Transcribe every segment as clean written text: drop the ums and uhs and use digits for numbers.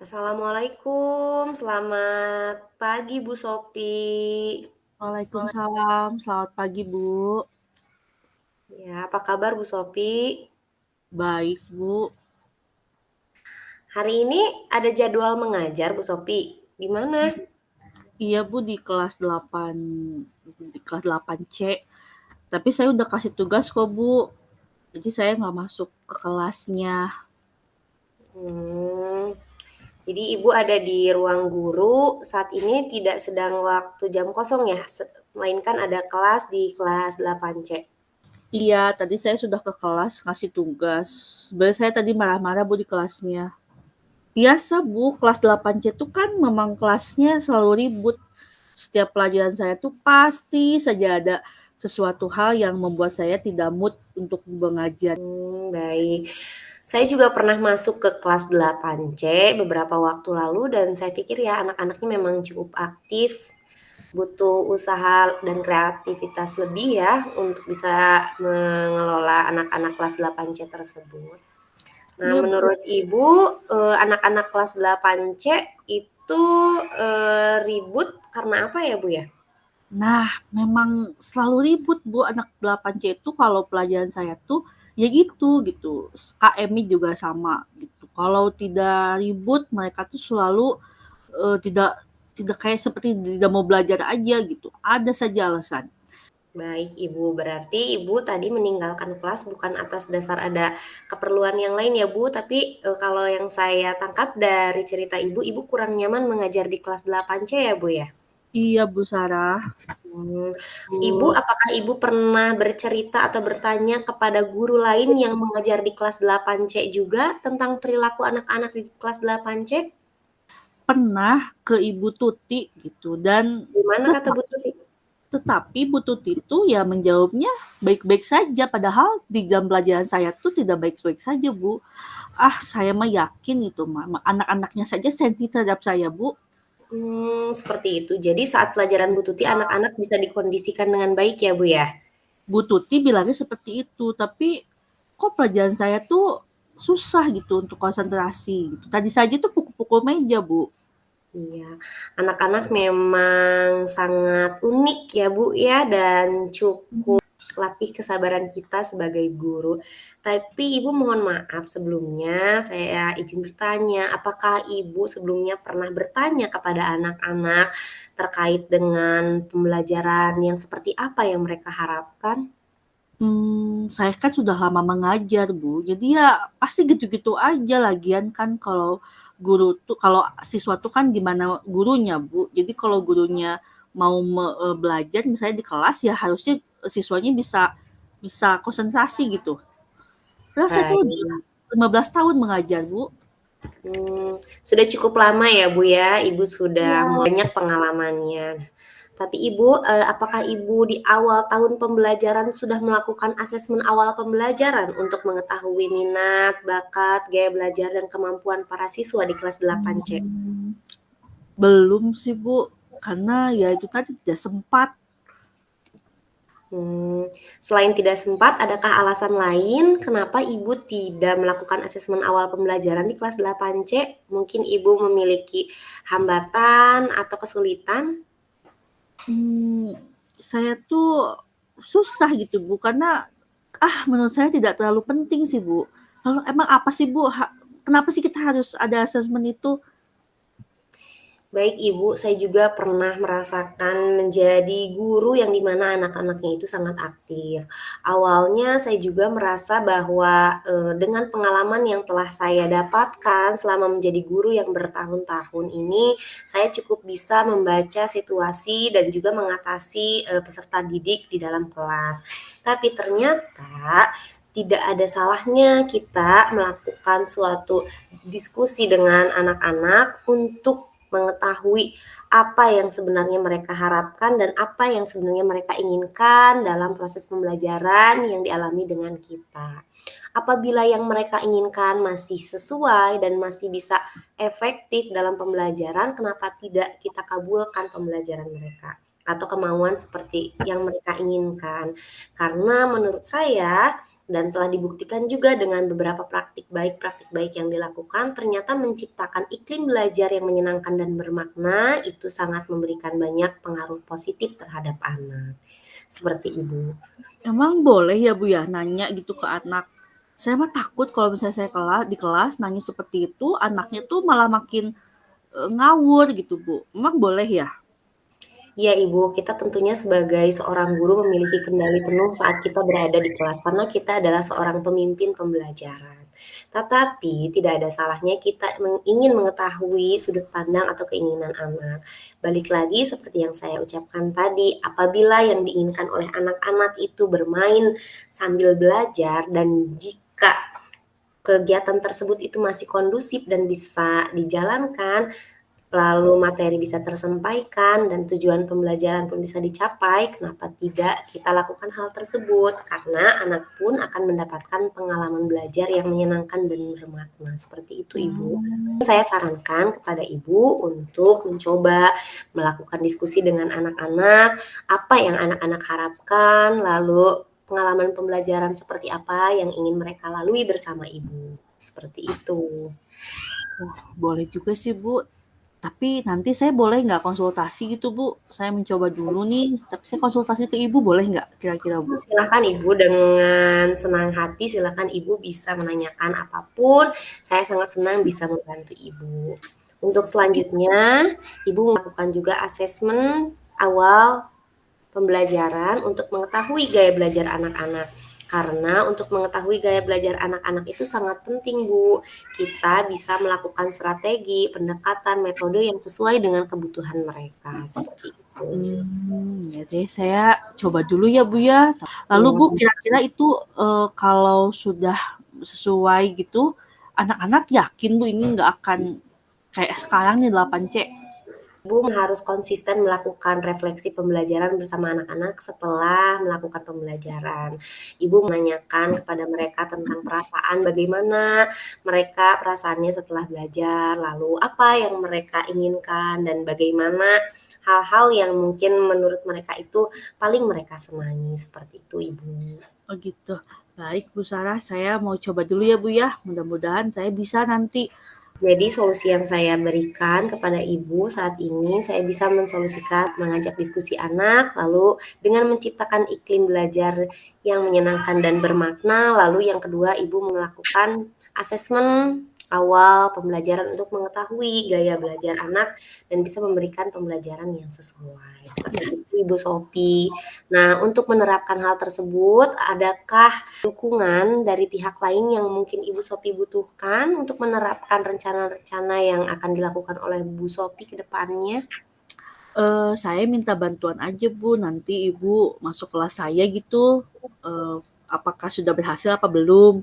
Assalamualaikum, selamat pagi Bu Sopi. Waalaikumsalam, selamat pagi Bu. Ya, apa kabar Bu Sopi? Baik Bu. Hari ini ada jadwal mengajar Bu Sopi. Di mana? Iya Bu di kelas 8C. Tapi saya udah kasih tugas kok Bu. Jadi saya nggak masuk ke kelasnya. Hmm, jadi Ibu ada di ruang guru. Saat ini tidak sedang waktu jam kosong ya, melainkan ada kelas di kelas 8C. Iya, tadi saya sudah ke kelas ngasih tugas. Sebenarnya saya tadi marah-marah Bu di kelasnya. Biasa Bu, kelas 8C tuh kan memang kelasnya selalu ribut. Setiap pelajaran saya tuh pasti saja ada sesuatu hal yang membuat saya tidak mood untuk mengajar. Baik. Saya juga pernah masuk ke kelas 8C beberapa waktu lalu dan saya pikir ya anak-anaknya memang cukup aktif, butuh usaha dan kreativitas lebih ya untuk bisa mengelola anak-anak kelas 8C tersebut. Nah, Iya Bu. menurut Ibu, anak-anak kelas 8C itu, ribut karena apa ya, Bu, ya? Nah, memang selalu ribut Bu, anak 8C itu kalau pelajaran saya tuh ya gitu, KM-nya juga sama gitu. Kalau tidak ribut mereka tuh selalu, tidak tidak kayak seperti tidak mau belajar aja gitu, ada saja alasan. Baik, Ibu. Berarti Ibu tadi meninggalkan kelas bukan atas dasar ada keperluan yang lain ya, Bu, tapi, kalau yang saya tangkap dari cerita Ibu, Ibu kurang nyaman mengajar di kelas 8C ya, Bu, ya? Iya Bu Sarah, Mmm, Ibu, betul. apakah Ibu pernah bercerita atau bertanya kepada guru lain yang mengajar di kelas 8C juga tentang perilaku anak-anak di kelas 8C? Pernah ke Ibu Tuti gitu dan Gimana kata tetap Bu Tuti? tetapi Bu Tuti itu ya menjawabnya baik-baik saja, padahal di jam pelajaran saya tuh tidak baik-baik saja Bu. Ah, saya mah yakin itu mah, anak-anaknya saja sensitif terhadap saya, Bu. Seperti itu. Jadi saat pelajaran Bu Tuti anak-anak bisa dikondisikan dengan baik ya, Bu, ya? Bu Tuti bilangnya seperti itu, tapi kok pelajaran saya tuh susah gitu untuk konsentrasi gitu. Tadi saja tuh pukul-pukul meja, Bu. Iya, anak-anak memang sangat unik ya, Bu, ya, dan cukup latih kesabaran kita sebagai guru. Tapi Ibu mohon maaf sebelumnya, saya izin bertanya, apakah Ibu sebelumnya pernah bertanya kepada anak-anak terkait dengan pembelajaran yang seperti apa yang mereka harapkan? Saya kan sudah lama mengajar, Bu. Jadi ya pasti gitu-gitu aja lagian kan kalau siswa tuh kan gimana gurunya, Bu. Jadi kalau gurunya mau belajar misalnya di kelas ya harusnya siswanya bisa bisa konsentrasi gitu. Karena saya tuh udah Baik. 15 tahun mengajar, Bu. Sudah cukup lama ya, Bu, ya, Ibu sudah Iya. banyak pengalamannya. Tapi Ibu, apakah Ibu di awal tahun pembelajaran sudah melakukan asesmen awal pembelajaran untuk mengetahui minat, bakat, gaya belajar, dan kemampuan para siswa di kelas 8C? Mmm, belum sih, Bu, karena ya itu tadi tidak sempat. Selain tidak sempat, adakah alasan lain kenapa Ibu tidak melakukan asesmen awal pembelajaran di kelas 8C? Mungkin Ibu memiliki hambatan atau kesulitan? Mmm, saya tuh susah gitu, Bu, karena, menurut saya tidak terlalu penting sih, Bu. Lalu emang apa sih, Bu, kenapa sih kita harus ada asesmen itu? Baik Ibu, saya juga pernah merasakan menjadi guru yang dimana anak-anaknya itu sangat aktif. Awalnya saya juga merasa bahwa, dengan pengalaman yang telah saya dapatkan selama menjadi guru yang bertahun-tahun ini, saya cukup bisa membaca situasi dan juga mengatasi, peserta didik di dalam kelas. Tapi ternyata tidak ada salahnya kita melakukan suatu diskusi dengan anak-anak untuk mengetahui apa yang sebenarnya mereka harapkan dan apa yang sebenarnya mereka inginkan dalam proses pembelajaran yang dialami dengan kita. Apabila yang mereka inginkan masih sesuai dan masih bisa efektif dalam pembelajaran, kenapa tidak kita kabulkan pembelajaran mereka atau kemauan seperti yang mereka inginkan. Karena menurut saya dan telah dibuktikan juga dengan beberapa praktik baik yang dilakukan, ternyata menciptakan iklim belajar yang menyenangkan dan bermakna itu sangat memberikan banyak pengaruh positif terhadap anak. Seperti Ibu. Emang boleh ya Bu ya nanya gitu ke anak? Saya mah takut kalau misalnya saya di kelas nanya seperti itu, anaknya tuh malah makin ngawur gitu Bu. Emang boleh ya? Iya Ibu, kita tentunya sebagai seorang guru memiliki kendali penuh saat kita berada di kelas karena kita adalah seorang pemimpin pembelajaran. Tetapi tidak ada salahnya kita ingin mengetahui sudut pandang atau keinginan anak. Balik lagi seperti yang saya ucapkan tadi, apabila yang diinginkan oleh anak-anak itu bermain sambil belajar dan jika kegiatan tersebut itu masih kondusif dan bisa dijalankan, lalu materi bisa tersampaikan dan tujuan pembelajaran pun bisa dicapai, kenapa tidak kita lakukan hal tersebut? Karena anak pun akan mendapatkan pengalaman belajar yang menyenangkan dan bermakna, seperti itu Ibu. Saya sarankan kepada Ibu untuk mencoba melakukan diskusi dengan anak-anak, apa yang anak-anak harapkan, lalu pengalaman pembelajaran seperti apa yang ingin mereka lalui bersama Ibu, seperti itu. Boleh juga sih Bu. Tapi nanti saya boleh nggak konsultasi gitu Bu? Saya mencoba dulu nih, tapi saya konsultasi ke Ibu boleh nggak kira-kira Bu? Silakan Ibu dengan senang hati, silakan Ibu bisa menanyakan apapun, saya sangat senang bisa membantu Ibu. Untuk Tapi selanjutnya, Ibu melakukan juga asesmen awal pembelajaran untuk mengetahui gaya belajar anak-anak. Karena untuk mengetahui gaya belajar anak-anak itu sangat penting, Bu. Kita bisa melakukan strategi, pendekatan, metode yang sesuai dengan kebutuhan mereka, seperti itu. Ya deh saya coba dulu ya Bu ya. Lalu Ya, Bu kira-kira itu, kalau sudah sesuai gitu, anak-anak yakin Bu ini nggak akan kayak sekarang nih 8C? Ibu harus konsisten melakukan refleksi pembelajaran bersama anak-anak setelah melakukan pembelajaran. Ibu menanyakan kepada mereka tentang perasaan, bagaimana mereka perasaannya setelah belajar, lalu apa yang mereka inginkan, dan bagaimana hal-hal yang mungkin menurut mereka itu paling mereka senangi, seperti itu Ibu. Oh gitu. Baik Bu Sarah, saya mau coba dulu ya Bu ya. Mudah-mudahan saya bisa nanti. Jadi solusi yang saya berikan kepada Ibu saat ini, saya bisa mensolusikan mengajak diskusi anak, lalu dengan menciptakan iklim belajar yang menyenangkan dan bermakna, lalu yang kedua Ibu melakukan asesmen awal pembelajaran untuk mengetahui gaya belajar anak dan bisa memberikan pembelajaran yang sesuai. Seperti Ya, itu Ibu Sophie. Nah, untuk menerapkan hal tersebut, adakah dukungan dari pihak lain yang mungkin Ibu Sophie butuhkan untuk menerapkan rencana-rencana yang akan dilakukan oleh Bu Sophie ke depannya? saya minta bantuan aja Bu, nanti Ibu masuk kelas saya gitu, apakah sudah berhasil apa belum?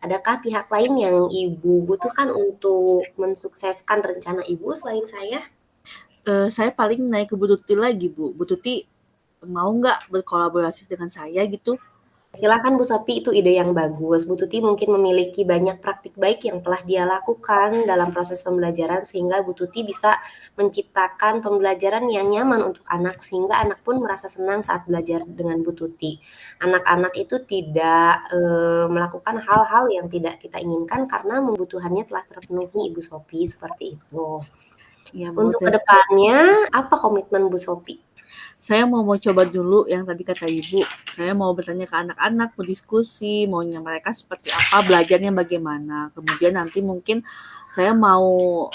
Adakah pihak lain yang Ibu butuhkan untuk mensukseskan rencana Ibu selain saya? Saya paling naik ke Bu Tuti lagi Bu. Bu Tuti mau nggak berkolaborasi dengan saya gitu? Silakan Bu Sophie, itu ide yang bagus. Bu Tuti mungkin memiliki banyak praktik baik yang telah dia lakukan dalam proses pembelajaran sehingga Bu Tuti bisa menciptakan pembelajaran yang nyaman untuk anak sehingga anak pun merasa senang saat belajar dengan Bu Tuti. Anak-anak itu tidak melakukan hal-hal yang tidak kita inginkan karena kebutuhannya telah terpenuhi Ibu Sophie, seperti itu. Ya Bu, Untuk kedepannya, apa komitmen Bu Sophie? saya mau coba dulu yang tadi kata Ibu. Saya mau bertanya ke anak-anak, berdiskusi, maunya mereka seperti apa, belajarnya bagaimana. Kemudian nanti mungkin saya mau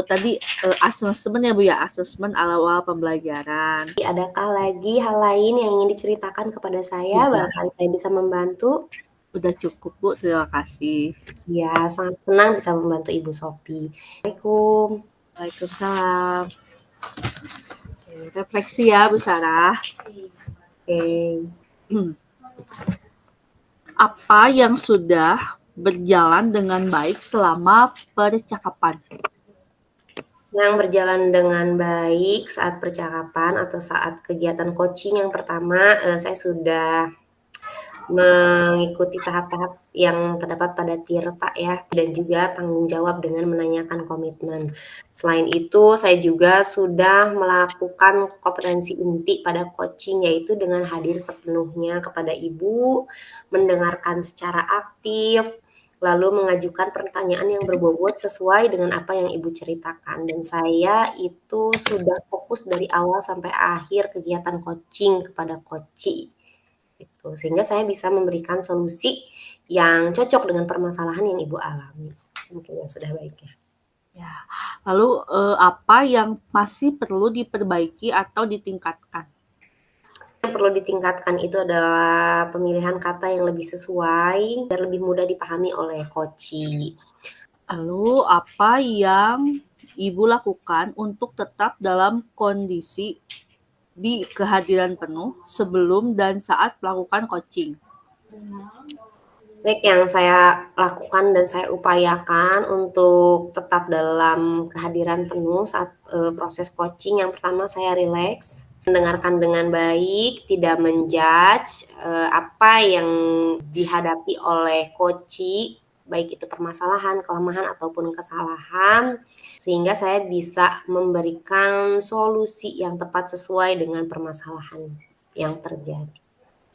tadi asesmen ya Bu ya, asesmen awal pembelajaran. Adakah lagi hal lain yang ingin diceritakan kepada saya? Udah, Barangkali saya bisa membantu. udah cukup Bu, terima kasih. Ya, sangat senang bisa membantu Ibu Sophie. Assalamualaikum. Waalaikumsalam. Oke, refleksi ya Bu Sarah. Oke. Apa yang sudah berjalan dengan baik selama percakapan? Yang berjalan dengan baik saat percakapan atau saat kegiatan coaching yang pertama, saya sudah mengikuti tahap-tahap yang terdapat pada Tirta ya, dan juga tanggung jawab dengan menanyakan komitmen. Selain itu, saya juga sudah melakukan kompetensi inti pada coaching, yaitu dengan hadir sepenuhnya kepada Ibu, mendengarkan secara aktif, lalu mengajukan pertanyaan yang berbobot sesuai dengan apa yang Ibu ceritakan. Dan saya itu sudah fokus dari awal sampai akhir kegiatan coaching kepada coachee. Gitu. Sehingga saya bisa memberikan solusi yang cocok dengan permasalahan yang Ibu alami. Mungkin yang sudah baik ya. Ya. Lalu, apa yang masih perlu diperbaiki atau ditingkatkan? Yang perlu ditingkatkan itu adalah pemilihan kata yang lebih sesuai dan lebih mudah dipahami oleh coachee. Lalu, apa yang Ibu lakukan untuk tetap dalam kondisi di kehadiran penuh sebelum dan saat melakukan coaching? Baik, yang saya lakukan dan saya upayakan untuk tetap dalam kehadiran penuh saat proses coaching, yang pertama saya rileks, mendengarkan dengan baik, tidak menjudge apa yang dihadapi oleh coachee, baik itu permasalahan, kelemahan ataupun kesalahan, sehingga saya bisa memberikan solusi yang tepat sesuai dengan permasalahan yang terjadi.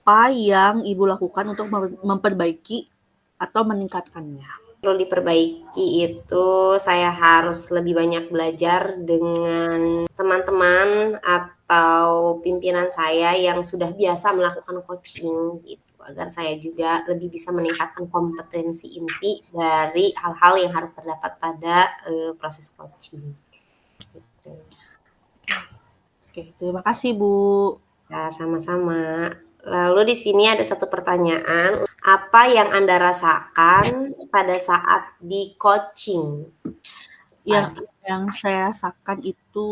Apa yang Ibu lakukan untuk memperbaiki atau meningkatkannya? Perlu diperbaiki itu saya harus lebih banyak belajar dengan teman-teman atau pimpinan saya yang sudah biasa melakukan coaching gitu, agar saya juga lebih bisa meningkatkan kompetensi inti dari hal-hal yang harus terdapat pada proses coaching. Gitu. Oke, terima kasih Bu. Ya, sama-sama. Lalu di sini ada satu pertanyaan, apa yang Anda rasakan pada saat di coaching? Yang saya rasakan itu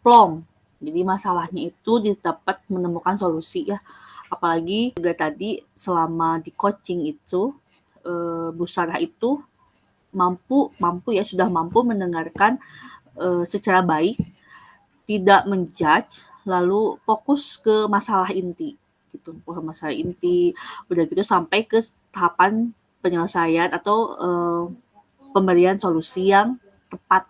plong. Jadi masalahnya itu dapat menemukan solusi ya. Apalagi juga tadi selama di coaching itu Bu Sarah itu sudah mampu mendengarkan secara baik, tidak menjudge, lalu fokus ke masalah inti gitu, masalah inti, udah gitu sampai ke tahapan penyelesaian atau pemberian solusi yang tepat.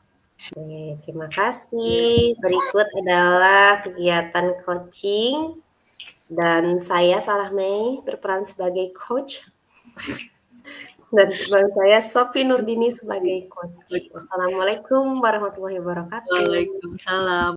Oke, terima kasih. Berikut adalah kegiatan coaching dan saya Sarah Mei berperan sebagai coach dan teman saya Sophie Nurdini sebagai coach. Wassalamualaikum warahmatullahi wabarakatuh. Waalaikumsalam.